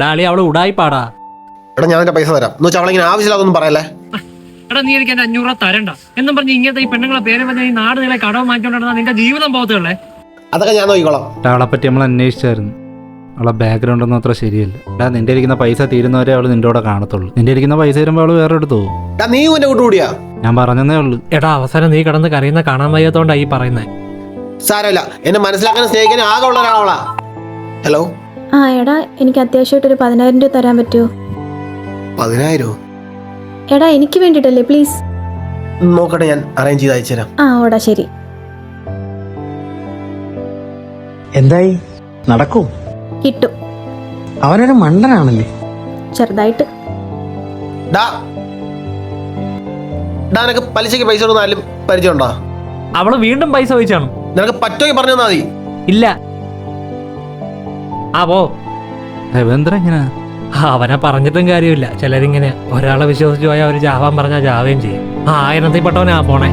ഡാളി അവള് ഉടായിപ്പാടാ. എടാ ഞാൻ എന്റെ പൈസ തരാം എന്ന് വെച്ചാൽ അവളിങ്ങനെ ആവശ്യമില്ലാതൊന്നും പറയല്ലേ. എടാ നീ എനിക്ക് എന്റെ 500 രൂപ തരണ്ട എന്നും പറഞ്ഞ് ഇങ്ങനത്തെ ഈ പെണ്ണുങ്ങളെ പേര് പറഞ്ഞ ഈ നാട് നിങ്ങളെ കടവ് മാറ്റിക്കൊണ്ടിരുന്ന നിന്റെ ജീവിതം പോകത്തുള്ളേ. അതൊക്കെ ഞാൻ നോക്കിക്കോളാം. അവളെ പറ്റി നമ്മൾ അന്വേഷിച്ചായിരുന്നു. അവളെ ബാക്ക്ഗ്രൗണ്ട് ഒന്നും അത്ര ശരിയല്ല. എടാ നിന്റെ ഇരിക്കുന്ന പൈസ തീരുന്നവരെ അവള് നിന്റെ കൂടെ കാണത്തുള്ളൂ. നിന്റെ ഇരിക്കുന്ന പൈസ തരുമ്പോൾ അവള് വേറെ എടുത്തു പോകും. നീ എന്റെ കൂട്ടുകൂടിയാ? ഞാൻ പറഞ്ഞതേ ഉള്ളൂ. എടാ അവസാനം നീ കിടന്ന് കരയുന്ന കാണാൻ വയ്യാത്തോണ്ടാ ഈ പറയുന്നേ. സാരമില്ല, എന്നെ മനസ്സിലാക്കാനും സ്നേഹിക്കാനും ആകെ ഉള്ള ഒരാളാ. ഹലോ. ആ എടാ എനിക്ക് അത്യാവശ്യമായിട്ടൊരു 10,000 രൂപ തരാൻ പറ്റുമോ? 10,000? എടാ എനിക്ക് വേണ്ടിട്ടല്ലേ, പ്ലീസ്. നോക്കട്ടെ, ഞാൻ അറേഞ്ച് ചെയ്ത് അയച്ചു തരാം. ആ ഓടാ ശരി. എന്തായി നടക്കൂ? കിട്ടും. അവനൊരു മണ്ടനാണല്ലേ? ചെറുതായിട്ട്. നിനക്ക് പലിശക്ക് പൈസ കൊടുക്കുന്നാലും പരിചയമുണ്ടോ? അവള് വീണ്ടും പൈസ ചോദിച്ചാണ്. നിനക്ക് പറ്റുമെങ്കിൽ പറഞ്ഞു തന്നാ മതി. ഇല്ല. ആ പോ. എന്താ ഇങ്ങനെ? അവനെ പറഞ്ഞിട്ടും കാര്യമില്ല. ചിലരിങ്ങനെ ഒരാളെ വിശ്വസിച്ച് പോയാൽ അവര് ജാവാൻ പറഞ്ഞാൽ ജാവുകയും ചെയ്യും. 1000ത്തിൽ പെട്ടവനാ പോണേ.